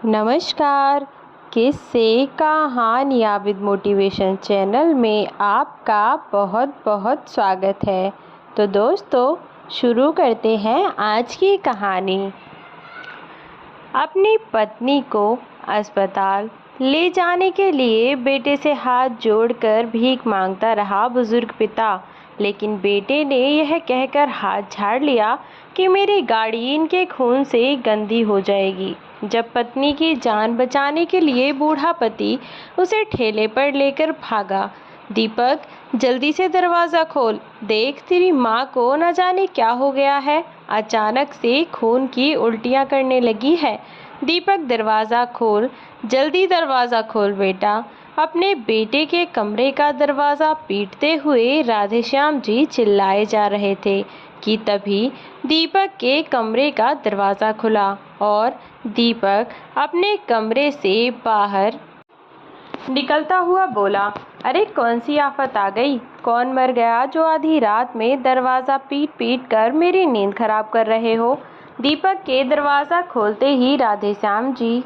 नमस्कार। किस्से कहानियाँ विद मोटिवेशन चैनल में आपका बहुत बहुत स्वागत है। तो दोस्तों, शुरू करते हैं आज की कहानी। अपनी पत्नी को अस्पताल ले जाने के लिए बेटे से हाथ जोड़कर भीख मांगता रहा बुजुर्ग पिता, लेकिन बेटे ने यह कहकर हाथ झाड़ लिया कि मेरी गाड़ी इनके खून से गंदी हो जाएगी। जब पत्नी की जान बचाने के लिए बूढ़ा पति उसे ठेले पर लेकर भागा, दीपक जल्दी से दरवाज़ा खोल, देख तेरी माँ को न जाने क्या हो गया है, अचानक से खून की उल्टियाँ करने लगी है। दीपक दरवाज़ा खोल, जल्दी दरवाज़ा खोल बेटा। अपने बेटे के कमरे का दरवाज़ा पीटते हुए राधेश्याम जी चिल्लाए जा रहे थे कि तभी दीपक के कमरे का दरवाज़ा खुला और दीपक अपने कमरे से बाहर निकलता हुआ बोला, अरे कौन सी आफत आ गई? कौन मर गया जो आधी रात में दरवाज़ा पीट पीट कर मेरी नींद खराब कर रहे हो? दीपक के दरवाज़ा खोलते ही राधेश्याम जी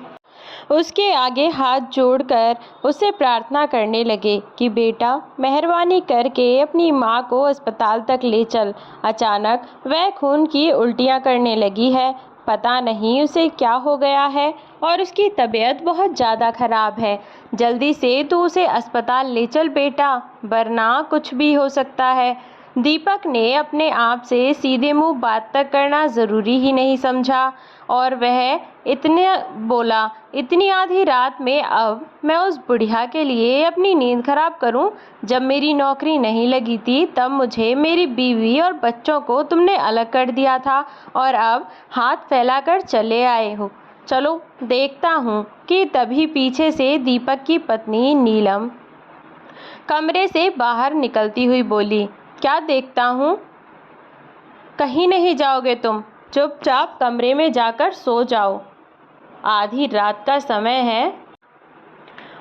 उसके आगे हाथ जोड़कर उससे प्रार्थना करने लगे कि बेटा मेहरबानी करके अपनी माँ को अस्पताल तक ले चल। अचानक वह खून की उल्टियाँ करने लगी है, पता नहीं उसे क्या हो गया है और उसकी तबीयत बहुत ज़्यादा खराब है। जल्दी से तू उसे अस्पताल ले चल बेटा, वरना कुछ भी हो सकता है। दीपक ने अपने आप से सीधे मुंह बात तक करना ज़रूरी ही नहीं समझा और वह इतने बोला, इतनी आधी रात में अब मैं उस बुढ़िया के लिए अपनी नींद खराब करूं? जब मेरी नौकरी नहीं लगी थी तब मुझे मेरी बीवी और बच्चों को तुमने अलग कर दिया था और अब हाथ फैलाकर चले आए हो। चलो देखता हूँ कि तभी पीछे से दीपक की पत्नी नीलम कमरे से बाहर निकलती हुई बोली, क्या देखता हूँ? कहीं नहीं जाओगे तुम, चुपचाप कमरे में जाकर सो जाओ। आधी रात का समय है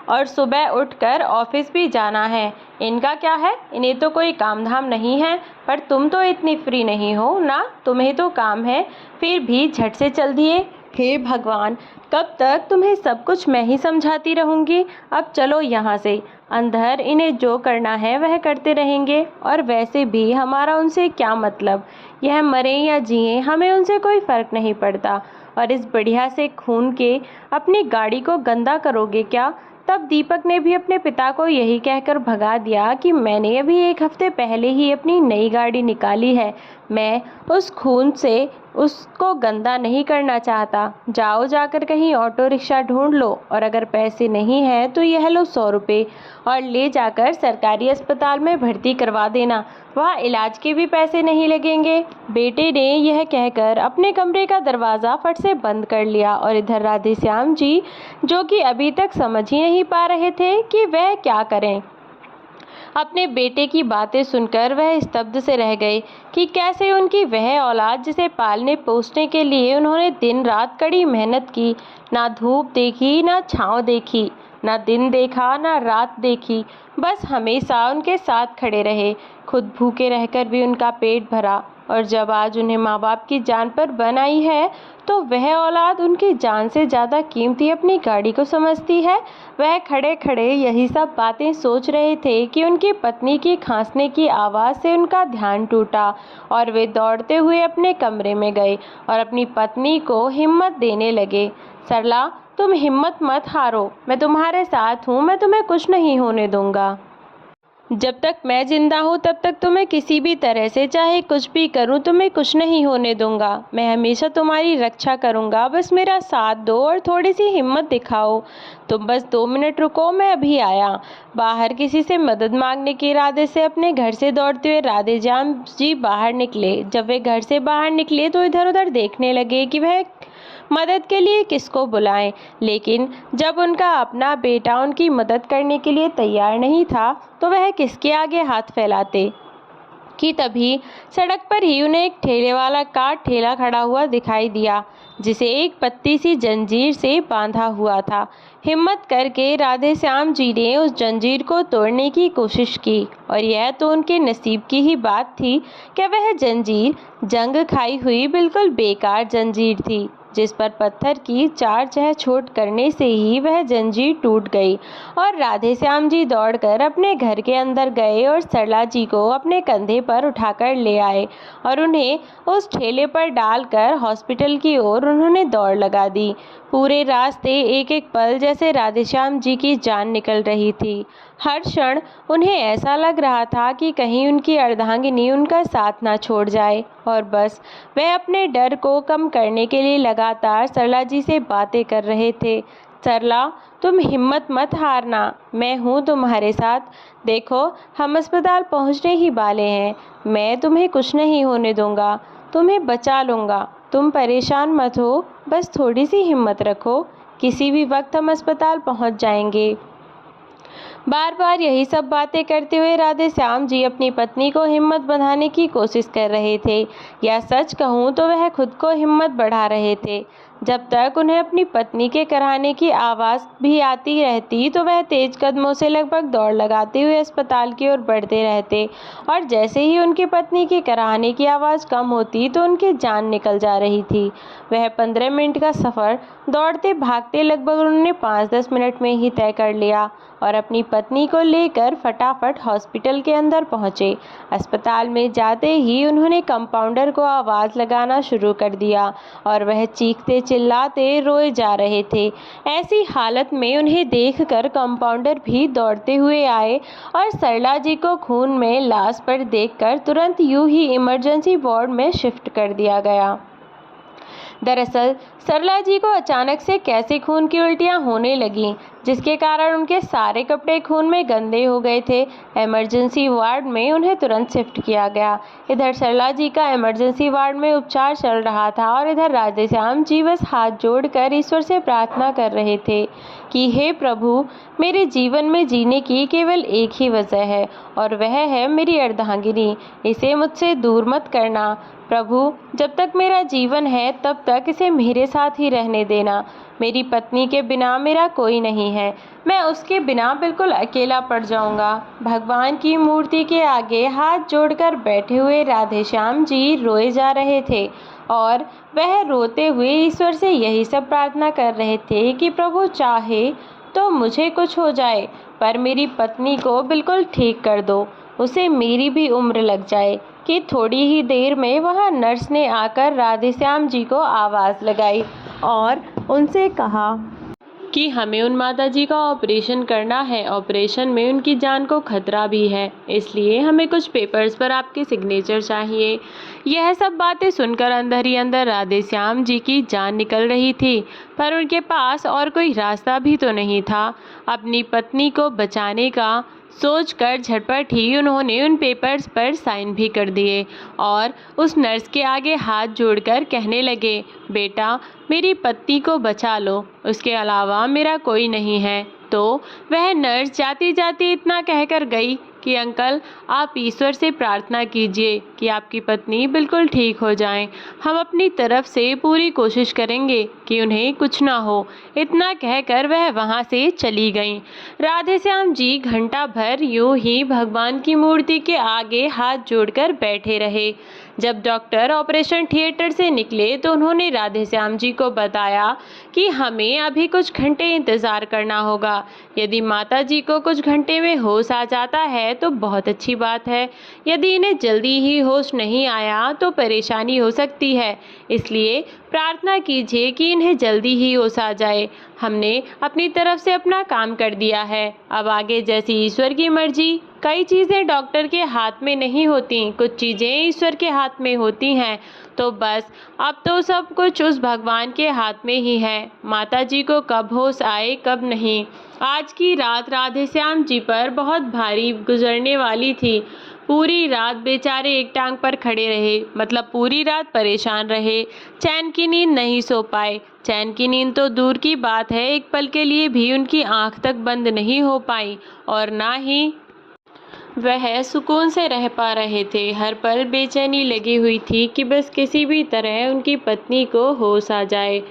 और सुबह उठकर ऑफिस भी जाना है। इनका क्या है, इन्हें तो कोई काम धाम नहीं है, पर तुम तो इतनी फ्री नहीं हो ना, तुम्हें तो काम है, फिर भी झट से चल दिए। हे भगवान, कब तक तुम्हें सब कुछ मैं ही समझाती रहूँगी? अब चलो यहाँ से। अंदर इन्हें जो करना है वह करते रहेंगे और वैसे भी हमारा उनसे क्या मतलब, यह मरे या जिए हमें उनसे कोई फ़र्क नहीं पड़ता। और इस बढ़िया से खून के अपनी गाड़ी को गंदा करोगे क्या? तब दीपक ने भी अपने पिता को यही कहकर भगा दिया कि मैंने अभी एक हफ्ते पहले ही अपनी नई गाड़ी निकाली है, मैं उस खून से उसको गंदा नहीं करना चाहता। जाओ जाकर कहीं ऑटो रिक्शा ढूंढ लो और अगर पैसे नहीं हैं तो यह लो 100 रुपये और ले जाकर सरकारी अस्पताल में भर्ती करवा देना, वहाँ इलाज के भी पैसे नहीं लगेंगे। बेटे ने यह कहकर अपने कमरे का दरवाज़ा फट से बंद कर लिया और इधर राधेश्याम जी, जो कि अभी तक समझ ही नहीं पा रहे थे कि वह क्या करें, अपने बेटे की बातें सुनकर वह स्तब्ध से रह गए कि कैसे उनकी वह औलाद जिसे पालने पोसने के लिए उन्होंने दिन रात कड़ी मेहनत की, ना धूप देखी ना छाँव देखी, ना दिन देखा ना रात देखी, बस हमेशा उनके साथ खड़े रहे, खुद भूखे रहकर भी उनका पेट भरा। और जब आज उन्हें माँ बाप की जान पर बन आई है तो वह औलाद उनकी जान से ज़्यादा कीमती अपनी गाड़ी को समझती है। वह खड़े खड़े यही सब बातें सोच रहे थे कि उनकी पत्नी की खांसने की आवाज़ से उनका ध्यान टूटा और वे दौड़ते हुए अपने कमरे में गए और अपनी पत्नी को हिम्मत देने लगे। सरला, तुम हिम्मत मत हारो, मैं तुम्हारे साथ हूँ, मैं तुम्हें कुछ नहीं होने दूँगा। जब तक मैं जिंदा हूँ तब तक तुम्हें किसी भी तरह से चाहे कुछ भी करूँ तुम्हें कुछ नहीं होने दूंगा। मैं हमेशा तुम्हारी रक्षा करूँगा, बस मेरा साथ दो और थोड़ी सी हिम्मत दिखाओ। तुम बस 2 मिनट रुको, मैं अभी आया। बाहर किसी से मदद मांगने के इरादे से अपने घर से दौड़ते हुए राधेश्याम जी बाहर निकले। जब वे घर से बाहर निकले तो इधर उधर देखने लगे कि वह मदद के लिए किसको बुलाएं, लेकिन जब उनका अपना बेटा उनकी मदद करने के लिए तैयार नहीं था तो वह किसके आगे हाथ फैलाते कि तभी सड़क पर ही उन्हें एक ठेले वाला का ठेला खड़ा हुआ दिखाई दिया, जिसे एक पत्ती सी जंजीर से बांधा हुआ था। हिम्मत करके राधेश्याम जी ने उस जंजीर को तोड़ने की कोशिश की और यह तो उनके नसीब की ही बात थी कि वह जंजीर जंग खाई हुई बिल्कुल बेकार जंजीर थी। जिस पर पत्थर की 4 चह चोट करने से ही वह जंजीर टूट गई और राधेश्याम जी दौड़कर अपने घर के अंदर गए और सरला जी को अपने कंधे पर उठाकर ले आए और उन्हें उस ठेले पर डालकर हॉस्पिटल की ओर उन्होंने दौड़ लगा दी। पूरे रास्ते एक एक पल जैसे राधेश्याम जी की जान निकल रही थी। हर क्षण उन्हें ऐसा लग रहा था कि कहीं उनकी अर्धांगिनी उनका साथ ना छोड़ जाए और बस वह अपने डर को कम करने के लिए लगातार सरला जी से बातें कर रहे थे। सरला, तुम हिम्मत मत हारना, मैं हूँ तुम्हारे साथ। देखो, हम अस्पताल पहुँचने ही वाले हैं। मैं तुम्हें कुछ नहीं होने दूंगा, तुम्हें बचा लूँगा। तुम परेशान मत हो, बस थोड़ी सी हिम्मत रखो, किसी भी वक्त हम अस्पताल पहुँच जाएंगे। बार बार यही सब बातें करते हुए राधेश्याम जी अपनी पत्नी को हिम्मत बंधाने की कोशिश कर रहे थे, या सच कहूँ तो वह खुद को हिम्मत बढ़ा रहे थे। जब तक उन्हें अपनी पत्नी के कराहने की आवाज़ भी आती रहती तो वह तेज कदमों से लगभग दौड़ लगाते हुए अस्पताल की ओर बढ़ते रहते, और जैसे ही उनकी पत्नी के कराहने की आवाज़ कम होती तो उनकी जान निकल जा रही थी। वह 15 मिनट का सफ़र दौड़ते भागते लगभग उन्होंने 5-10 मिनट में ही तय कर लिया और अपनी पत्नी को लेकर फटाफट हॉस्पिटल के अंदर पहुंचे। अस्पताल में जाते ही उन्होंने कंपाउंडर को आवाज़ लगाना शुरू कर दिया और वह चीखते चिल्लाते रोए जा रहे थे। ऐसी हालत में उन्हें देखकर कंपाउंडर भी दौड़ते हुए आए और सरला जी को खून में लाश पर देखकर तुरंत यूं ही इमरजेंसी वार्ड में शिफ्ट कर दिया गया। दरअसल सरला जी को अचानक से कैसे खून की उल्टियां होने लगीं, जिसके कारण उनके सारे कपड़े खून में गंदे हो गए थे। इमरजेंसी वार्ड में उन्हें तुरंत शिफ्ट किया गया। इधर सरला जी का इमरजेंसी वार्ड में उपचार चल रहा था और इधर राधेश्याम जी बस हाथ जोड़कर ईश्वर से प्रार्थना कर रहे थे कि हे प्रभु, मेरे जीवन में जीने की केवल एक ही वजह है और वह है मेरी अर्धांगिनी। इसे मुझसे दूर मत करना प्रभु, जब तक मेरा जीवन है तब तक इसे मेरे साथ ही रहने देना। मेरी पत्नी के बिना मेरा कोई नहीं है, मैं उसके बिना बिल्कुल अकेला पड़ जाऊंगा। भगवान की मूर्ति के आगे हाथ जोड़कर बैठे हुए राधेश्याम जी रोए जा रहे थे और वह रोते हुए ईश्वर से यही सब प्रार्थना कर रहे थे कि प्रभु चाहे तो मुझे कुछ हो जाए, पर मेरी पत्नी को बिल्कुल ठीक कर दो, उसे मेरी भी उम्र लग जाए। कि थोड़ी ही देर में वहाँ नर्स ने आकर राधेश्याम जी को आवाज़ लगाई और उनसे कहा कि हमें उन माताजी का ऑपरेशन करना है। ऑपरेशन में उनकी जान को खतरा भी है, इसलिए हमें कुछ पेपर्स पर आपके सिग्नेचर चाहिए। यह सब बातें सुनकर अंदर ही अंदर राधेश्याम जी की जान निकल रही थी, पर उनके पास और कोई रास्ता भी तो नहीं था अपनी पत्नी को बचाने का। सोचकर झटपट ही उन्होंने उन पेपर्स पर साइन भी कर दिए और उस नर्स के आगे हाथ जोड़कर कहने लगे, बेटा मेरी पत्नी को बचा लो, उसके अलावा मेरा कोई नहीं है। तो वह नर्स जाती जाती इतना कहकर गई कि अंकल, आप ईश्वर से प्रार्थना कीजिए कि आपकी पत्नी बिल्कुल ठीक हो जाएं। हम अपनी तरफ से पूरी कोशिश करेंगे कि उन्हें कुछ ना हो। इतना कहकर वह वहां से चली गईं। राधेश्याम जी घंटा भर यूं ही भगवान की मूर्ति के आगे हाथ जोड़कर बैठे रहे। जब डॉक्टर ऑपरेशन थिएटर से निकले तो उन्होंने राधेश्याम जी को बताया कि हमें अभी कुछ घंटे इंतज़ार करना होगा। यदि माता जी को कुछ घंटे में होश आ जाता है तो बहुत अच्छी बात है, यदि इन्हें जल्दी ही होश नहीं आया तो परेशानी हो सकती है, इसलिए प्रार्थना कीजिए कि इन्हें जल्दी ही होश आ जाए। हमने अपनी तरफ से अपना काम कर दिया है, अब आगे जैसी ईश्वर की मर्जी। कई चीज़ें डॉक्टर के हाथ में नहीं होती, कुछ चीज़ें ईश्वर के हाथ में होती हैं, तो बस अब तो सब कुछ उस भगवान के हाथ में ही है। माता जी को कब होश आए कब नहीं। आज की रात राधेश्याम जी पर बहुत भारी गुजरने वाली थी। पूरी रात बेचारे एक टांग पर खड़े रहे, मतलब पूरी रात परेशान रहे, चैन की नींद नहीं सो पाए। चैन की नींद तो दूर की बात है, एक पल के लिए भी उनकी आंख तक बंद नहीं हो पाई और ना ही वह सुकून से रह पा रहे थे। हर पल बेचैनी लगी हुई थी कि बस किसी भी तरह उनकी पत्नी को होश आ जाए।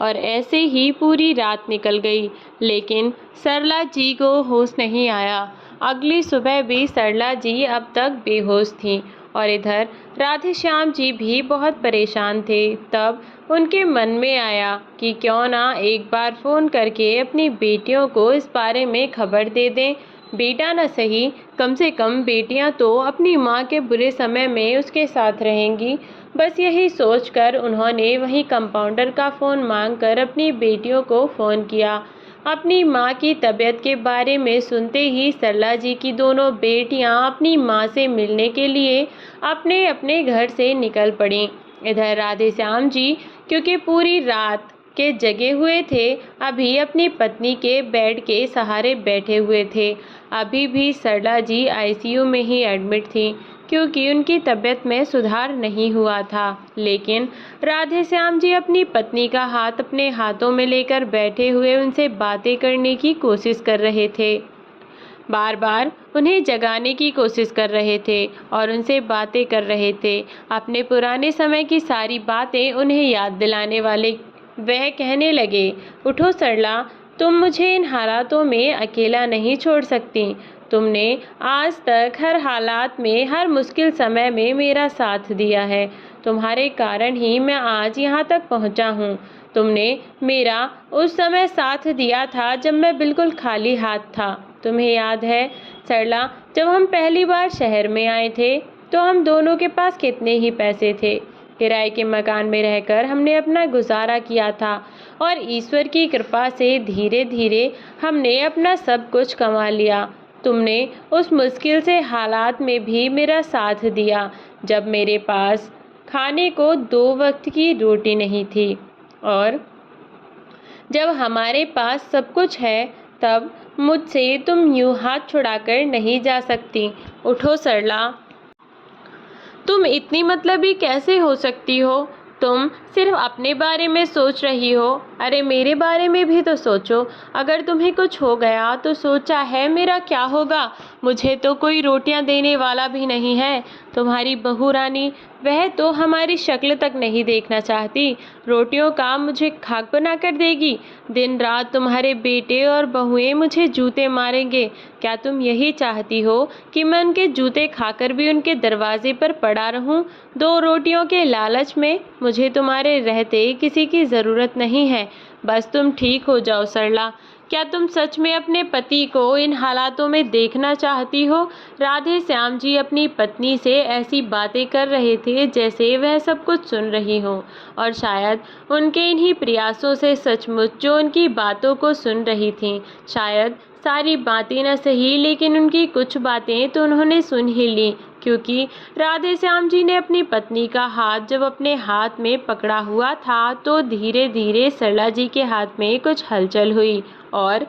और ऐसे ही पूरी रात निकल गई, लेकिन सरला जी को होश नहीं आया। अगली सुबह भी सरला जी अब तक बेहोश थीं और इधर राधेश्याम जी भी बहुत परेशान थे। तब उनके मन में आया कि क्यों ना एक बार फ़ोन करके अपनी बेटियों को इस बारे में खबर दे दें। बेटा न सही, कम से कम बेटियां तो अपनी माँ के बुरे समय में उसके साथ रहेंगी। बस यही सोचकर उन्होंने वहीं कंपाउंडर का फ़ोन मांगकर अपनी बेटियों को फ़ोन किया। अपनी माँ की तबीयत के बारे में सुनते ही सरला जी की दोनों बेटियां अपनी माँ से मिलने के लिए अपने अपने घर से निकल पड़ीं। इधर राधे श्याम जी, क्योंकि पूरी रात के जगे हुए थे, अभी अपनी पत्नी के बेड के सहारे बैठे हुए थे। अभी भी सरला जी आईसीयू में ही एडमिट थी, क्योंकि उनकी तबीयत में सुधार नहीं हुआ था। लेकिन राधे श्याम जी अपनी पत्नी का हाथ अपने हाथों में लेकर बैठे हुए उनसे बातें करने की कोशिश कर रहे थे। बार बार उन्हें जगाने की कोशिश कर रहे थे और उनसे बातें कर रहे थे, अपने पुराने समय की सारी बातें उन्हें याद दिलाने वाले। वह कहने लगे, उठो सरला, तुम मुझे इन हालातों में अकेला नहीं छोड़ सकती। तुमने आज तक हर हालात में, हर मुश्किल समय में मेरा साथ दिया है। तुम्हारे कारण ही मैं आज यहाँ तक पहुँचा हूँ। तुमने मेरा उस समय साथ दिया था जब मैं बिल्कुल खाली हाथ था। तुम्हें याद है सरला, जब हम पहली बार शहर में आए थे तो हम दोनों के पास कितने ही पैसे थे। किराए के मकान में रहकर हमने अपना गुजारा किया था और ईश्वर की कृपा से धीरे धीरे हमने अपना सब कुछ कमा लिया। तुमने उस मुश्किल से हालात में भी मेरा साथ दिया, जब मेरे पास खाने को 2 वक्त की रोटी नहीं थी। और जब हमारे पास सब कुछ है, तब मुझसे तुम यूं हाथ छुड़ाकर नहीं जा सकती। उठो सरला, तुम इतनी मतलबी कैसे हो सकती हो? तुम सिर्फ अपने बारे में सोच रही हो। अरे मेरे बारे में भी तो सोचो। अगर तुम्हें कुछ हो गया तो सोचा है मेरा क्या होगा? मुझे तो कोई रोटियां देने वाला भी नहीं है। तुम्हारी बहू रानी, वह तो हमारी शक्ल तक नहीं देखना चाहती। रोटियों का मुझे खाक बना कर देगी। दिन रात तुम्हारे बेटे और बहुएं मुझे जूते मारेंगे। क्या तुम यही चाहती हो कि मैं उनके जूते खाकर भी उनके दरवाजे पर पड़ा रहूं? 2 रोटियों के लालच में मुझे तुम्हारे रहते किसी की ज़रूरत नहीं है। बस तुम ठीक हो जाओ सरला। क्या तुम सच में अपने पति को इन हालातों में देखना चाहती हो? राधे श्याम जी अपनी पत्नी से ऐसी बातें कर रहे थे जैसे वह सब कुछ सुन रही हो, और शायद उनके इन्हीं प्रयासों से सचमुच जो उनकी बातों को सुन रही थीं। शायद सारी बातें न सही, लेकिन उनकी कुछ बातें तो उन्होंने सुन ही ली, क्योंकि राधे श्याम जी ने अपनी पत्नी का हाथ जब अपने हाथ में पकड़ा हुआ था तो धीरे धीरे सरला जी के हाथ में कुछ हलचल हुई और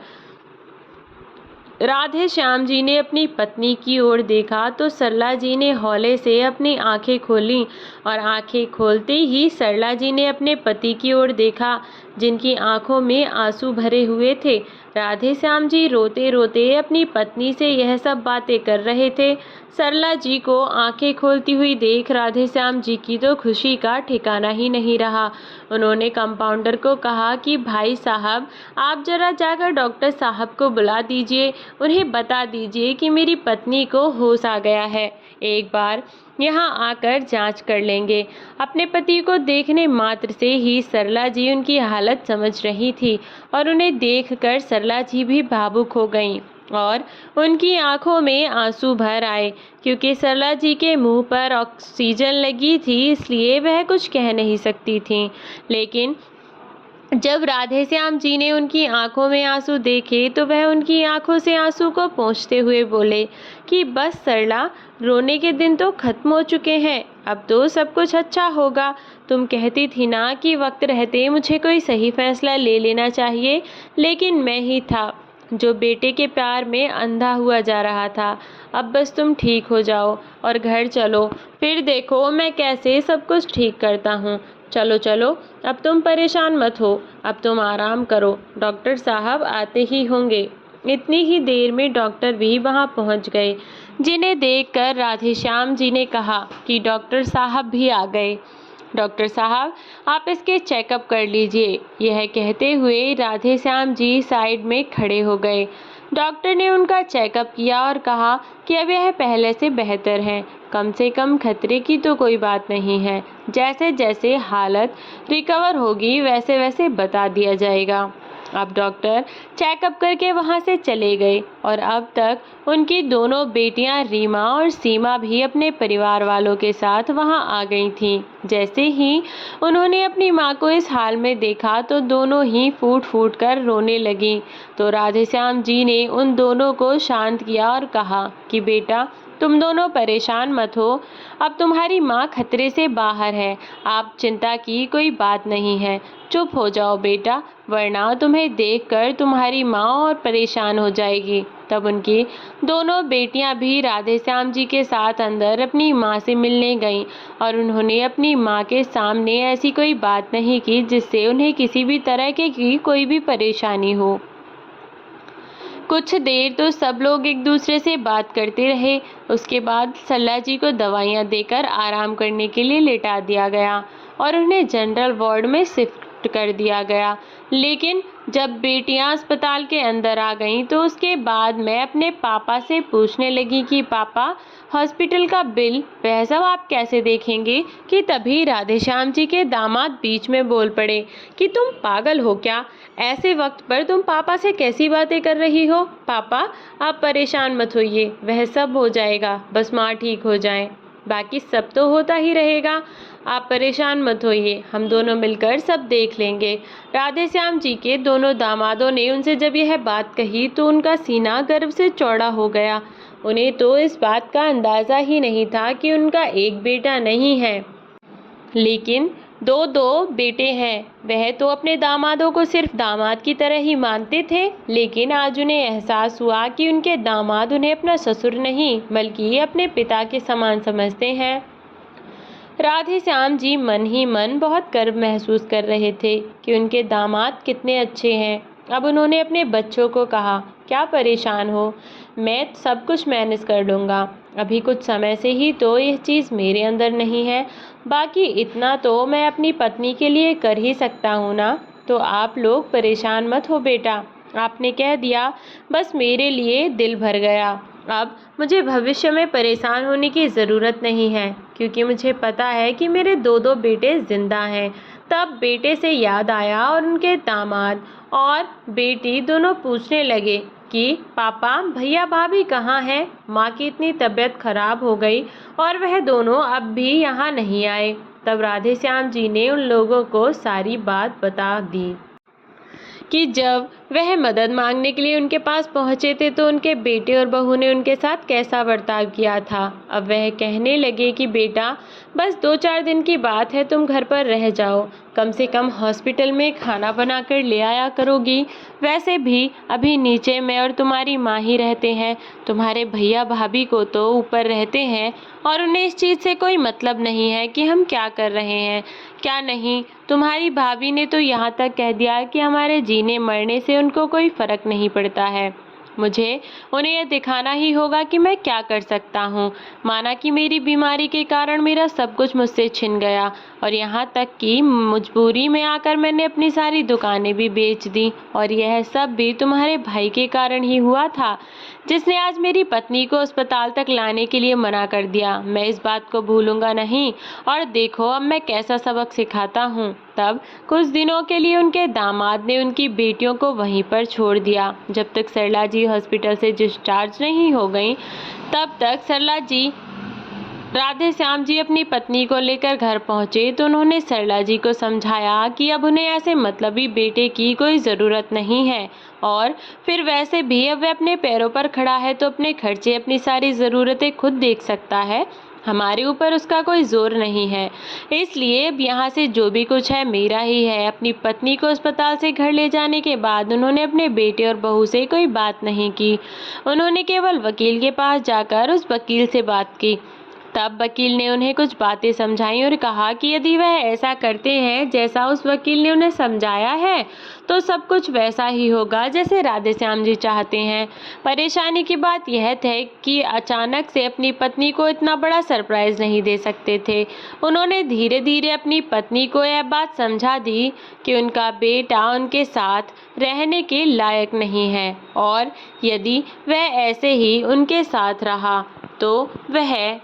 राधे श्याम जी ने अपनी पत्नी की ओर देखा तो सरला जी ने हौले से अपनी आंखें खोलीं, और आंखें खोलते ही सरला जी ने अपने पति की ओर देखा, जिनकी आंखों में आंसू भरे हुए थे। राधे श्याम जी रोते रोते अपनी पत्नी से यह सब बातें कर रहे थे। सरला जी को आंखें खोलती हुई देख राधे श्याम जी की तो खुशी का ठिकाना ही नहीं रहा। उन्होंने कंपाउंडर को कहा कि भाई साहब, आप जरा जाकर डॉक्टर साहब को बुला दीजिए, उन्हें बता दीजिए कि मेरी पत्नी को होश आ गया है, एक बार यहाँ आकर जांच कर लेंगे। अपने पति को देखने मात्र से ही सरला जी उनकी हालत समझ रही थी, और उन्हें देखकर सरला जी भी भावुक हो गईं और उनकी आंखों में आंसू भर आए। क्योंकि सरला जी के मुंह पर ऑक्सीजन लगी थी, इसलिए वह कुछ कह नहीं सकती थीं। लेकिन जब राधे श्याम जी ने उनकी आंखों में आंसू देखे तो वह उनकी आंखों से आंसू को पोंछते हुए बोले कि बस सरला, रोने के दिन तो खत्म हो चुके हैं, अब तो सब कुछ अच्छा होगा। तुम कहती थी ना कि वक्त रहते मुझे कोई सही फैसला ले लेना चाहिए, लेकिन मैं ही था जो बेटे के प्यार में अंधा हुआ जा रहा था। अब बस तुम ठीक हो जाओ और घर चलो, फिर देखो मैं कैसे सब कुछ ठीक करता हूँ। चलो चलो, अब तुम परेशान मत हो, अब तुम आराम करो, डॉक्टर साहब आते ही होंगे। इतनी ही देर में डॉक्टर भी वहां पहुंच गए, जिन्हें देखकर राधे श्याम जी ने कहा कि डॉक्टर साहब भी आ गए। डॉक्टर साहब, आप इसके चेकअप कर लीजिए। यह कहते हुए राधे श्याम जी साइड में खड़े हो गए। डॉक्टर ने उनका चेकअप किया और कहा कि अब यह पहले से बेहतर है। कम से कम खतरे की तो कोई बात नहीं है। जैसे जैसे हालत रिकवर होगी वैसे वैसे बता दिया जाएगा। अब डॉक्टर चेकअप करके वहाँ से चले गए और अब तक उनकी दोनों बेटियां रीमा और सीमा भी अपने परिवार वालों के साथ वहाँ आ गई थीं। जैसे ही उन्होंने अपनी माँ को इस हाल में देखा तो दोनों ही फूट फूट कर रोने लगीं। तो राधेश्याम जी ने उन दोनों को शांत किया और कहा कि बेटा, तुम दोनों परेशान मत हो। अब तुम्हारी माँ खतरे से बाहर है, आप चिंता की कोई बात नहीं है। चुप हो जाओ बेटा, वरना तुम्हें देखकर तुम्हारी माँ और परेशान हो जाएगी। तब उनकी दोनों बेटियां भी राधेश्याम जी के साथ अंदर अपनी माँ से मिलने गईं और उन्होंने अपनी माँ के सामने ऐसी कोई बात नहीं की जिससे उन्हें किसी भी तरह की कोई भी परेशानी हो। कुछ देर तो सब लोग एक दूसरे से बात करते रहे। उसके बाद सरला जी को दवाइयाँ देकर आराम करने के लिए लेटा दिया गया और उन्हें जनरल वार्ड में शिफ्ट कर दिया गया। लेकिन जब बेटियां अस्पताल के अंदर आ गईं तो उसके बाद मैं अपने पापा से पूछने लगी कि पापा, हॉस्पिटल का बिल वह सब आप कैसे देखेंगे? कि तभी राधेश्याम जी के दामाद बीच में बोल पड़े कि तुम पागल हो क्या? ऐसे वक्त पर तुम पापा से कैसी बातें कर रही हो? पापा, आप परेशान मत होइए, वह सब हो जाएगा, बस माँ ठीक हो जाए, बाकी सब तो होता ही रहेगा। आप परेशान मत होइए, हम दोनों मिलकर सब देख लेंगे। राधेश्याम जी के दोनों दामादों ने उनसे जब यह बात कही तो उनका सीना गर्व से चौड़ा हो गया। उन्हें तो इस बात का अंदाज़ा ही नहीं था कि उनका एक बेटा नहीं है लेकिन दो दो बेटे हैं। वह तो अपने दामादों को सिर्फ दामाद की तरह ही मानते थे, लेकिन आज उन्हें एहसास हुआ कि उनके दामाद उन्हें अपना ससुर नहीं बल्कि अपने पिता के समान समझते हैं। राधेश्याम जी मन ही मन बहुत गर्व महसूस कर रहे थे कि उनके दामाद कितने अच्छे हैं। अब उन्होंने अपने बच्चों को कहा, क्या परेशान हो, मैं सब कुछ मैनेज कर लूँगा। अभी कुछ समय से ही तो यह चीज़ मेरे अंदर नहीं है, बाकी इतना तो मैं अपनी पत्नी के लिए कर ही सकता हूँ ना। तो आप लोग परेशान मत हो बेटा, आपने कह दिया, बस मेरे लिए दिल भर गया। अब मुझे भविष्य में परेशान होने की ज़रूरत नहीं है, क्योंकि मुझे पता है कि मेरे दो दो बेटे ज़िंदा हैं। तब बेटे से याद आया और उनके दामाद और बेटी दोनों पूछने लगे कि पापा, भैया भाभी कहाँ हैं? माँ की इतनी तबीयत खराब हो गई और वह दोनों अब भी यहाँ नहीं आए। तब राधेश्याम जी ने उन लोगों को सारी बात बता दी कि जब वह मदद मांगने के लिए उनके पास पहुंचे थे तो उनके बेटे और बहू ने उनके साथ कैसा बर्ताव किया था। अब वह कहने लगे कि बेटा, बस 2-4 दिन की बात है, तुम घर पर रह जाओ, कम से कम हॉस्पिटल में खाना बनाकर ले आया करोगी। वैसे भी अभी नीचे मैं और तुम्हारी माँ ही रहते हैं, तुम्हारे भैया भाभी को तो ऊपर रहते हैं और उन्हें इस चीज़ से कोई मतलब नहीं है कि हम क्या कर रहे हैं क्या नहीं। तुम्हारी भाभी ने तो यहाँ तक कह दिया कि हमारे जीने मरने से उनको कोई फ़र्क नहीं पड़ता है। मुझे उन्हें यह दिखाना ही होगा कि मैं क्या कर सकता हूँ। माना कि मेरी बीमारी के कारण मेरा सब कुछ मुझसे छिन गया और यहाँ तक कि मजबूरी में आकर मैंने अपनी सारी दुकानें भी बेच दी, और यह सब भी तुम्हारे भाई के कारण ही हुआ था, जिसने आज मेरी पत्नी को अस्पताल तक लाने के लिए मना कर दिया। मैं इस बात को भूलूंगा नहीं, और देखो अब मैं कैसा सबक सिखाता हूँ। तब कुछ दिनों के लिए उनके दामाद ने उनकी बेटियों को वहीं पर छोड़ दिया। जब तक सरला जी हॉस्पिटल से डिस्चार्ज नहीं हो गई तब तक सरला जी राधेश्याम जी अपनी पत्नी को लेकर घर पहुंचे तो उन्होंने सरला जी को समझाया कि अब उन्हें ऐसे मतलबी बेटे की कोई ज़रूरत नहीं है, और फिर वैसे भी अब वह अपने पैरों पर खड़ा है तो अपने खर्चे, अपनी सारी ज़रूरतें खुद देख सकता है, हमारे ऊपर उसका कोई जोर नहीं है। इसलिए अब यहाँ से जो भी कुछ है मेरा ही है। अपनी पत्नी को अस्पताल से घर ले जाने के बाद उन्होंने अपने बेटे और बहू से कोई बात नहीं की। उन्होंने केवल वकील के पास जाकर उस वकील से बात की। तब वकील ने उन्हें कुछ बातें समझाई और कहा कि यदि वह ऐसा करते हैं जैसा उस वकील ने उन्हें समझाया है तो सब कुछ वैसा ही होगा जैसे राधेश्याम जी चाहते हैं। परेशानी की बात यह थी कि अचानक से अपनी पत्नी को इतना बड़ा सरप्राइज़ नहीं दे सकते थे। उन्होंने धीरे धीरे अपनी पत्नी को यह बात समझा दी कि उनका बेटा उनके साथ रहने के लायक नहीं है, और यदि वह ऐसे ही उनके साथ रहा तो वह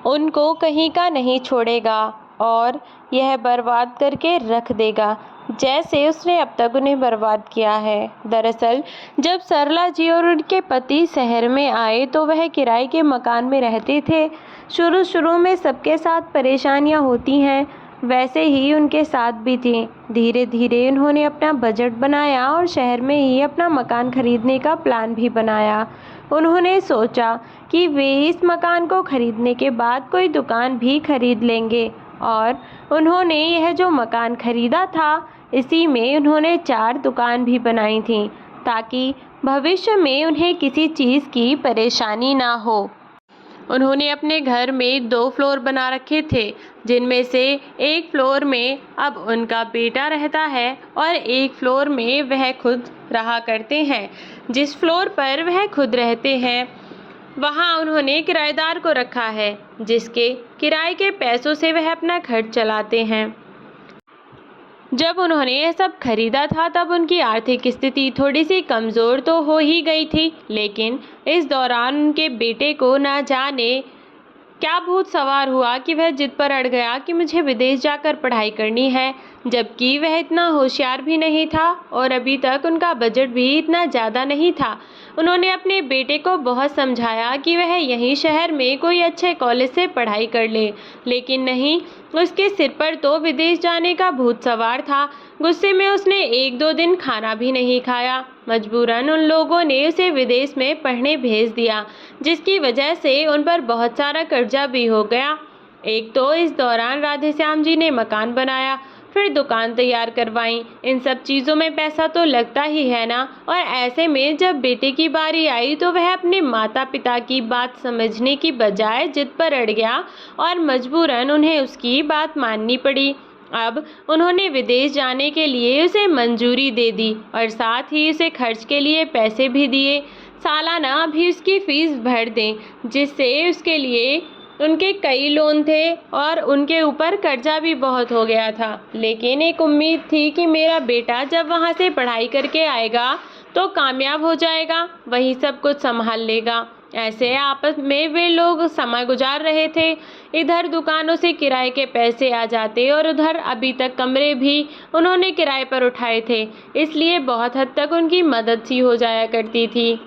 उनको कहीं का नहीं छोड़ेगा और यह बर्बाद करके रख देगा, जैसे उसने अब तक उन्हें बर्बाद किया है। दरअसल जब सरला जी और उनके पति शहर में आए तो वह किराए के मकान में रहते थे। शुरू में सबके साथ परेशानियां होती हैं, वैसे ही उनके साथ भी थी। धीरे धीरे उन्होंने अपना बजट बनाया और शहर में ही अपना मकान खरीदने का प्लान भी बनाया। उन्होंने सोचा कि वे इस मकान को खरीदने के बाद कोई दुकान भी खरीद लेंगे और उन्होंने यह जो मकान खरीदा था इसी में उन्होंने 4 दुकान भी बनाई थीं ताकि भविष्य में उन्हें किसी चीज़ की परेशानी ना हो। उन्होंने अपने घर में 2 फ्लोर बना रखे थे, जिनमें से एक फ्लोर में अब उनका बेटा रहता है और एक फ्लोर में वह खुद रहा करते हैं। जिस फ्लोर पर वह खुद रहते हैं वहाँ उन्होंने किराएदार को रखा है, जिसके किराए के पैसों से वह अपना खर्च चलाते हैं। जब उन्होंने यह सब खरीदा था तब उनकी आर्थिक स्थिति थोड़ी सी कमज़ोर तो हो ही गई थी, लेकिन इस दौरान उनके बेटे को ना जाने क्या भूत सवार हुआ कि वह जिद पर अड़ गया कि मुझे विदेश जाकर पढ़ाई करनी है, जबकि वह इतना होशियार भी नहीं था और अभी तक उनका बजट भी इतना ज़्यादा नहीं था। उन्होंने अपने बेटे को बहुत समझाया कि वह यहीं शहर में कोई अच्छे कॉलेज से पढ़ाई कर ले, लेकिन नहीं, उसके सिर पर तो विदेश जाने का भूत सवार था। गुस्से में उसने 1-2 दिन खाना भी नहीं खाया। मजबूरन उन लोगों ने उसे विदेश में पढ़ने भेज दिया, जिसकी वजह से उन पर बहुत सारा कर्जा भी हो गया। एक तो इस दौरान राधेश्याम जी ने मकान बनाया, फिर दुकान तैयार करवाई। इन सब चीज़ों में पैसा तो लगता ही है ना। और ऐसे में जब बेटे की बारी आई तो वह अपने माता पिता की बात समझने की बजाय जिद पर अड़ गया और मजबूरन उन्हें उसकी बात माननी पड़ी। अब उन्होंने विदेश जाने के लिए उसे मंजूरी दे दी और साथ ही उसे खर्च के लिए पैसे भी दिए। सालाना भी उसकी फीस भर दें, जिससे उसके लिए उनके कई लोन थे और उनके ऊपर कर्जा भी बहुत हो गया था। लेकिन एक उम्मीद थी कि मेरा बेटा जब वहाँ से पढ़ाई करके आएगा तो कामयाब हो जाएगा, वही सब कुछ संभाल लेगा। ऐसे आपस में वे लोग समय गुजार रहे थे। इधर दुकानों से किराए के पैसे आ जाते और उधर अभी तक कमरे भी उन्होंने किराए पर उठाए थे, इसलिए बहुत हद तक उनकी मदद सी हो जाया करती थी।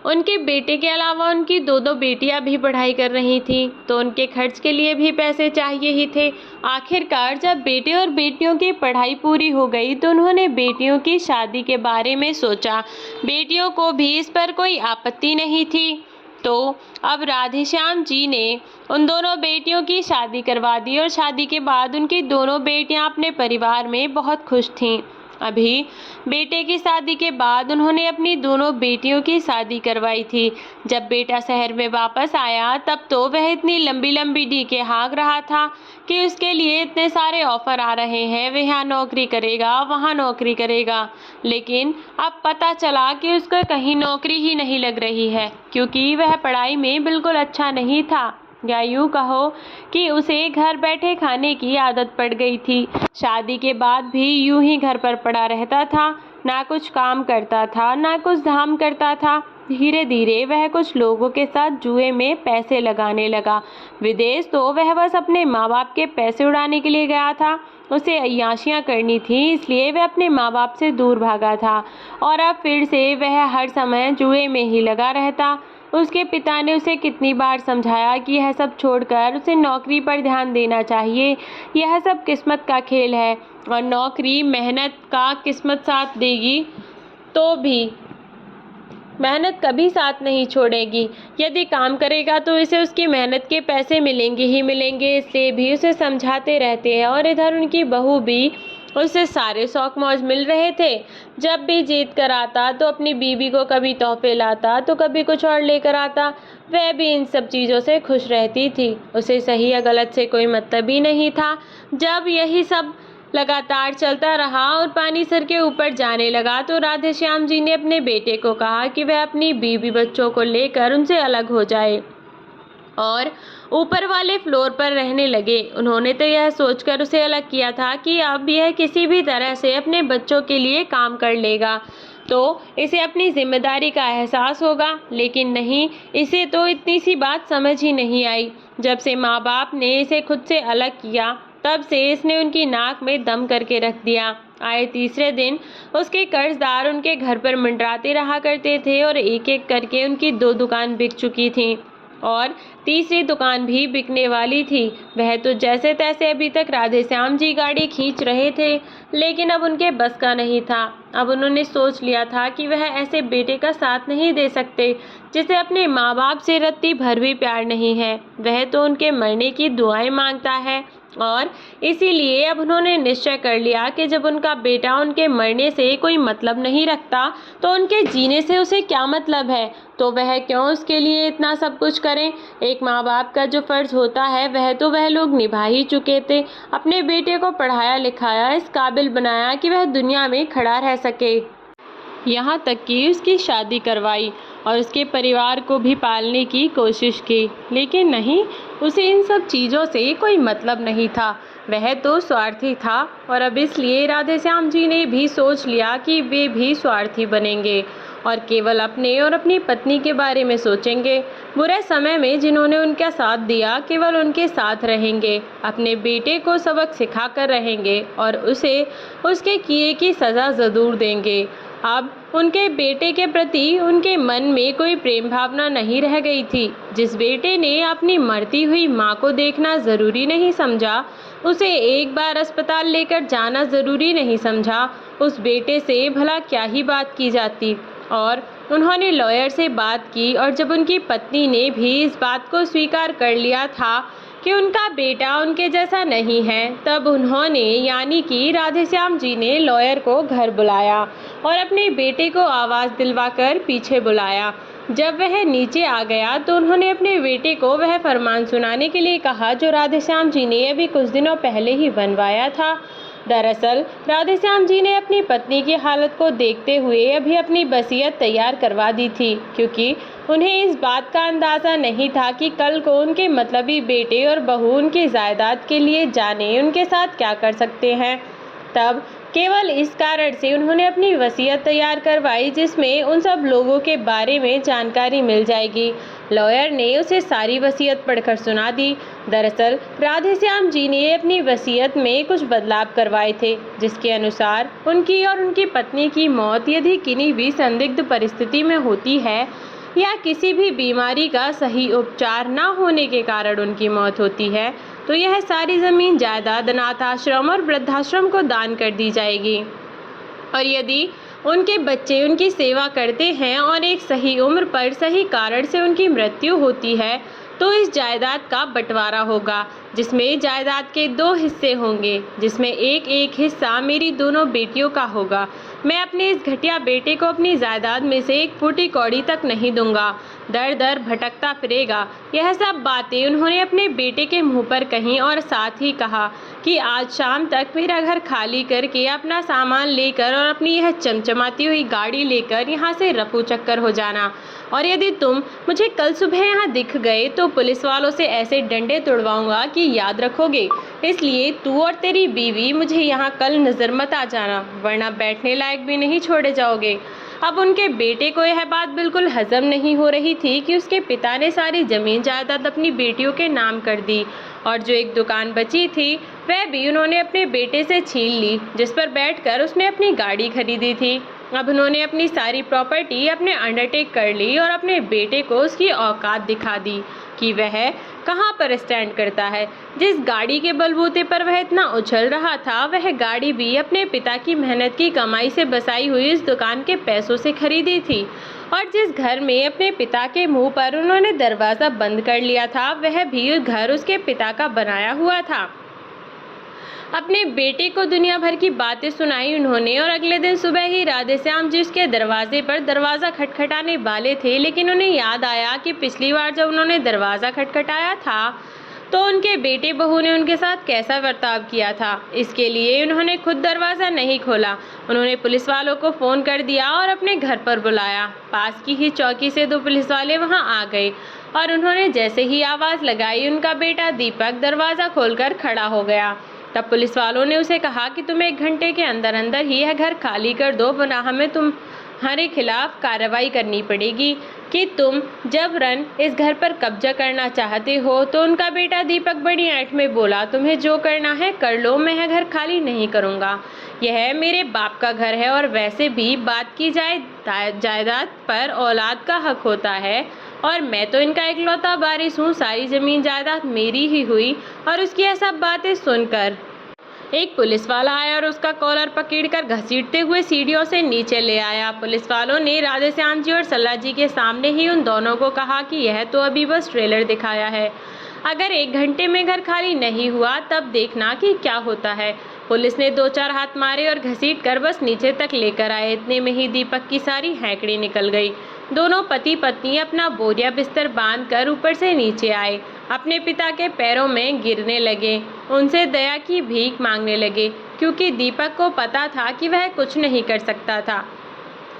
उनके बेटे के अलावा उनकी 2 बेटियां भी पढ़ाई कर रही थीं, तो उनके खर्च के लिए भी पैसे चाहिए ही थे। आखिरकार जब बेटे और बेटियों की पढ़ाई पूरी हो गई तो उन्होंने बेटियों की शादी के बारे में सोचा। बेटियों को भी इस पर कोई आपत्ति नहीं थी, तो अब राधेश्याम जी ने उन दोनों बेटियों की शादी करवा दी और शादी के बाद उनकी दोनों बेटियां अपने परिवार में बहुत खुश थीं। अभी बेटे की शादी के बाद उन्होंने अपनी दोनों बेटियों की शादी करवाई थी। जब बेटा शहर में वापस आया तब तो वह इतनी लंबी लंबी डीके हाँक रहा था कि उसके लिए इतने सारे ऑफर आ रहे हैं, वह यहाँ नौकरी करेगा, वहाँ नौकरी करेगा। लेकिन अब पता चला कि उसको कहीं नौकरी ही नहीं लग रही है, क्योंकि वह पढ़ाई में बिल्कुल अच्छा नहीं था, या यूँ कहो कि उसे घर बैठे खाने की आदत पड़ गई थी। शादी के बाद भी यूं ही घर पर पड़ा रहता था, ना कुछ काम करता था ना कुछ धाम करता था। धीरे धीरे वह कुछ लोगों के साथ जुए में पैसे लगाने लगा। विदेश तो वह बस अपने माँ बाप के पैसे उड़ाने के लिए गया था, उसे अय्याशियाँ करनी थी, इसलिए वह अपने माँ बाप से दूर भागा था और अब फिर से वह हर समय जुए में ही लगा रहता। उसके पिता ने उसे कितनी बार समझाया कि यह सब छोड़कर उसे नौकरी पर ध्यान देना चाहिए, यह सब किस्मत का खेल है और नौकरी मेहनत का किस्मत साथ देगी तो भी मेहनत कभी साथ नहीं छोड़ेगी। यदि काम करेगा तो इसे उसकी मेहनत के पैसे मिलेंगे ही मिलेंगे, इसलिए भी उसे समझाते रहते हैं। और इधर उनकी बहू भी उसे सारे शौक मौज मिल रहे थे। जब भी जीत कर आता तो अपनी बीवी को कभी तोहफे लाता तो कभी कुछ और लेकर आता। वह भी इन सब चीज़ों से खुश रहती थी, उसे सही या गलत से कोई मतलब ही नहीं था। जब यही सब लगातार चलता रहा और पानी सर के ऊपर जाने लगा तो राधेश्याम जी ने अपने बेटे को कहा कि वह अपनी बीवी बच्चों को लेकर उनसे अलग हो जाए और ऊपर वाले फ्लोर पर रहने लगे। उन्होंने तो यह सोचकर उसे अलग किया था कि अब यह किसी भी तरह से अपने बच्चों के लिए काम कर लेगा। तो इसे अपनी जिम्मेदारी का एहसास होगा, लेकिन नहीं, इसे तो इतनी सी बात समझ ही नहीं आई। जब से माँ बाप ने इसे खुद से अलग किया, तब से इसने उनकी नाक में दम करके रख दिया। आए तीसरे दिन उसके कर्जदार उनके घर पर मंडराते रहा करते थे और एक एक करके उनकी 2 दुकान बिक चुकी थीं और तीसरी दुकान भी बिकने वाली थी। वह तो जैसे तैसे अभी तक राधेश्याम जी गाड़ी खींच रहे थे, लेकिन अब उनके बस का नहीं था। अब उन्होंने सोच लिया था कि वह ऐसे बेटे का साथ नहीं दे सकते जिसे अपने माँ बाप से रत्ती भर भी प्यार नहीं है। वह तो उनके मरने की दुआएं मांगता है और इसीलिए अब उन्होंने निश्चय कर लिया कि जब उनका बेटा उनके मरने से कोई मतलब नहीं रखता, तो उनके जीने से उसे क्या मतलब है। तो वह क्यों उसके लिए इतना सब कुछ करें। एक माँ बाप का जो फर्ज होता है वह लोग निभा ही चुके थे। अपने बेटे को पढ़ाया लिखाया, इस काबिल बनाया कि वह दुनिया में खड़ा रह सके, यहाँ तक कि उसकी शादी करवाई और उसके परिवार को भी पालने की कोशिश की। लेकिन नहीं, उसे इन सब चीज़ों से कोई मतलब नहीं था। वह तो स्वार्थी था और अब इसलिए राधेश्याम जी ने भी सोच लिया कि वे भी स्वार्थी बनेंगे और केवल अपने और अपनी पत्नी के बारे में सोचेंगे। बुरे समय में जिन्होंने उनका साथ दिया, केवल उनके साथ रहेंगे, अपने बेटे को सबक सिखा कर रहेंगे और उसे उसके किए की सज़ा ज़रूर देंगे। अब उनके बेटे के प्रति उनके मन में कोई प्रेम भावना नहीं रह गई थी। जिस बेटे ने अपनी मरती हुई माँ को देखना ज़रूरी नहीं समझा, उसे एक बार अस्पताल लेकर जाना ज़रूरी नहीं समझा, उस बेटे से भला क्या ही बात की जाती। और उन्होंने लॉयर से बात की और जब उनकी पत्नी ने भी इस बात को स्वीकार कर लिया था कि उनका बेटा उनके जैसा नहीं है, तब उन्होंने यानी कि राधेश्याम जी ने लॉयर को घर बुलाया और अपने बेटे को आवाज़ दिलवाकर पीछे बुलाया। जब वह नीचे आ गया तो उन्होंने अपने बेटे को वह फरमान सुनाने के लिए कहा जो राधेश्याम जी ने अभी कुछ दिनों पहले ही बनवाया था। दरअसल राधेश्याम जी ने अपनी पत्नी की हालत को देखते हुए अभी अपनी वसीयत तैयार करवा दी थी, क्योंकि उन्हें इस बात का अंदाज़ा नहीं था कि कल को उनके मतलबी बेटे और बहू उनकी जायदाद के लिए जाने उनके साथ क्या कर सकते हैं। तब केवल इस कारण से उन्होंने अपनी वसीयत तैयार करवाई जिसमें उन सब लोगों के बारे में जानकारी मिल जाएगी। लॉयर ने उसे सारी वसीयत पढ़कर सुना दी। दरअसल राधेश्याम जी ने अपनी वसीयत में कुछ बदलाव करवाए थे, जिसके अनुसार उनकी और उनकी पत्नी की मौत यदि किन्हीं भी संदिग्ध परिस्थिति में होती है या किसी भी बीमारी का सही उपचार न होने के कारण उनकी मौत होती है, तो यह सारी ज़मीन जायदाद अनाथ आश्रम और वृद्धाश्रम को दान कर दी जाएगी। और यदि उनके बच्चे उनकी सेवा करते हैं और एक सही उम्र पर सही कारण से उनकी मृत्यु होती है, तो इस जायदाद का बंटवारा होगा, जिसमें जायदाद के 2 हिस्से होंगे, जिसमें एक हिस्सा मेरी दोनों बेटियों का होगा। मैं अपने इस घटिया बेटे को अपनी जायदाद में से 1 फूटी कौड़ी तक नहीं दूंगा। दर दर भटकता फिरेगा। यह सब बातें उन्होंने अपने बेटे के मुंह पर कहीं और साथ ही कहा कि आज शाम तक मेरा घर खाली करके अपना सामान लेकर और अपनी यह चमचमाती हुई गाड़ी लेकर यहाँ से रफू चक्कर हो जाना, और यदि तुम मुझे कल सुबह यहाँ दिख गए तो पुलिस वालों से ऐसे डंडे तुड़वाऊंगा कि याद रखोगे। इसलिए तू और तेरी बीवी मुझे यहाँ कल नज़र मत आ जाना, वरना बैठने लायक भी नहीं छोड़े जाओगे। अब उनके बेटे को यह बात बिल्कुल हजम नहीं हो रही थी कि उसके पिता ने सारी ज़मीन जायदाद अपनी बेटियों के नाम कर दी और जो 1 दुकान बची थी वह भी उन्होंने अपने बेटे से छीन ली, जिस पर बैठकर उसने अपनी गाड़ी खरीदी थी। अब उन्होंने अपनी सारी प्रॉपर्टी अपने अंडरटेक कर ली और अपने बेटे को उसकी औकात दिखा दी कि वह कहाँ पर स्टैंड करता है। जिस गाड़ी के बलबूते पर वह इतना उछल रहा था, वह गाड़ी भी अपने पिता की मेहनत की कमाई से बसाई हुई इस दुकान के पैसों से खरीदी थी। और जिस घर में अपने पिता के मुंह पर उन्होंने दरवाज़ा बंद कर लिया था, वह भी घर उसके पिता का बनाया हुआ था। अपने बेटे को दुनिया भर की बातें सुनाई उन्होंने, और अगले दिन सुबह ही राधेश्याम जी उसके दरवाजे पर दरवाज़ा खटखटाने वाले थे, लेकिन उन्हें याद आया कि पिछली बार जब उन्होंने दरवाज़ा खटखटाया था तो उनके बेटे बहू ने उनके साथ कैसा बर्ताव किया था। इसके लिए उन्होंने खुद दरवाज़ा नहीं खोला। उन्होंने पुलिस वालों को फ़ोन कर दिया और अपने घर पर बुलाया। पास की ही चौकी से 2 पुलिस वाले वहां आ गए और उन्होंने जैसे ही आवाज़ लगाई, उनका बेटा दीपक दरवाज़ा खोलकर खड़ा हो गया। तब पुलिस वालों ने उसे कहा कि तुम 1 घंटे के अंदर अंदर ही यह घर खाली कर दो, वरना हमें हमारे खिलाफ कार्रवाई करनी पड़ेगी कि तुम जबरन इस घर पर कब्जा करना चाहते हो। तो उनका बेटा दीपक बड़ी ऐंठ में बोला, तुम्हें जो करना है कर लो, मैं यह घर खाली नहीं करूँगा। यह मेरे बाप का घर है और वैसे भी बात की जाए जायदाद पर औलाद का हक होता है और मैं तो इनका इकलौता वारिस हूँ। सारी ज़मीन जायदाद मेरी ही हुई। और उसकी यह सब बातें सुनकर एक पुलिस वाला आया और उसका कॉलर पकड़कर घसीटते हुए सीढ़ियों से नीचे ले आया। पुलिस वालों ने राधेश्याम जी और सल्ला जी के सामने ही उन दोनों को कहा कि यह तो अभी बस ट्रेलर दिखाया है, अगर 1 घंटे में घर खाली नहीं हुआ तब देखना कि क्या होता है। पुलिस ने 2-4 हाथ मारे और घसीट कर बस नीचे तक लेकर आए। इतने में ही दीपक की सारी हैंकड़ी निकल गई। दोनों पति पत्नी अपना बोरिया बिस्तर बांधकर ऊपर से नीचे आए, अपने पिता के पैरों में गिरने लगे, उनसे दया की भीख मांगने लगे, क्योंकि दीपक को पता था कि वह कुछ नहीं कर सकता था।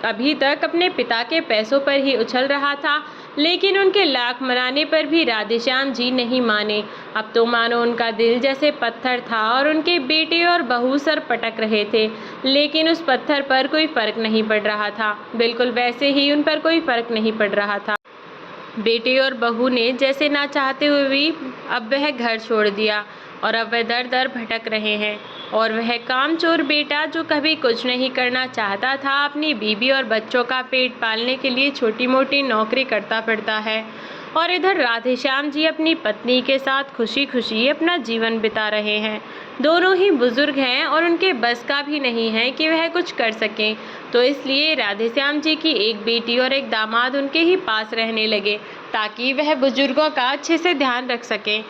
अभी तक अपने पिता के पैसों पर ही उछल रहा था, लेकिन उनके लाख मनाने पर भी राधेश्याम जी नहीं माने। अब तो मानो उनका दिल जैसे पत्थर था और उनके बेटे और बहू सर पटक रहे थे, लेकिन उस पत्थर पर कोई फर्क नहीं पड़ रहा था। बिल्कुल वैसे ही उन पर कोई फर्क नहीं पड़ रहा था। बेटे और बहू ने जैसे ना चाहते हुए भी अब वह घर छोड़ दिया और अब वह दर दर भटक रहे हैं। और वह कामचोर बेटा जो कभी कुछ नहीं करना चाहता था, अपनी बीवी और बच्चों का पेट पालने के लिए छोटी मोटी नौकरी करता फिरता है। और इधर राधेश्याम जी अपनी पत्नी के साथ खुशी खुशी अपना जीवन बिता रहे हैं। दोनों ही बुजुर्ग हैं और उनके बस का भी नहीं है कि वह कुछ कर सकें, तो इसलिए राधेश्याम जी की एक बेटी और एक दामाद उनके ही पास रहने लगे ताकि वह बुजुर्गों का अच्छे से ध्यान रख सकें।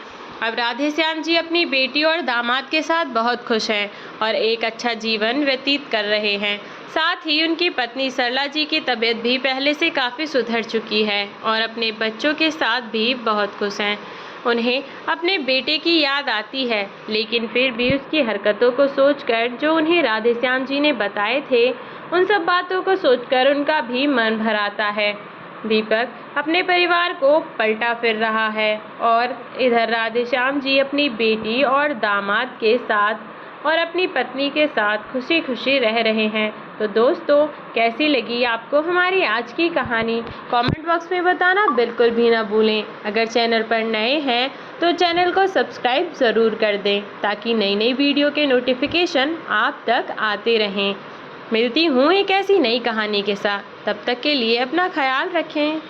अब राधेश्याम जी अपनी बेटी और दामाद के साथ बहुत खुश हैं और एक अच्छा जीवन व्यतीत कर रहे हैं। साथ ही उनकी पत्नी सरला जी की तबीयत भी पहले से काफ़ी सुधर चुकी है और अपने बच्चों के साथ भी बहुत खुश हैं। उन्हें अपने बेटे की याद आती है, लेकिन फिर भी उसकी हरकतों को सोचकर जो उन्हें राधेश्याम जी ने बताए थे, उन सब बातों को सोचकर उनका भी मन भर आता है। दीपक अपने परिवार को पलटा फिर रहा है और इधर राधेश्याम जी अपनी बेटी और दामाद के साथ और अपनी पत्नी के साथ खुशी खुशी रह रहे हैं। तो दोस्तों, कैसी लगी आपको हमारी आज की कहानी? कमेंट बॉक्स में बताना बिल्कुल भी ना भूलें। अगर चैनल पर नए हैं तो चैनल को सब्सक्राइब ज़रूर कर दें ताकि नई नई वीडियो के नोटिफिकेशन आप तक आते रहें। मिलती हूँ एक ऐसी नई कहानी के साथ, तब तक के लिए अपना ख्याल रखें।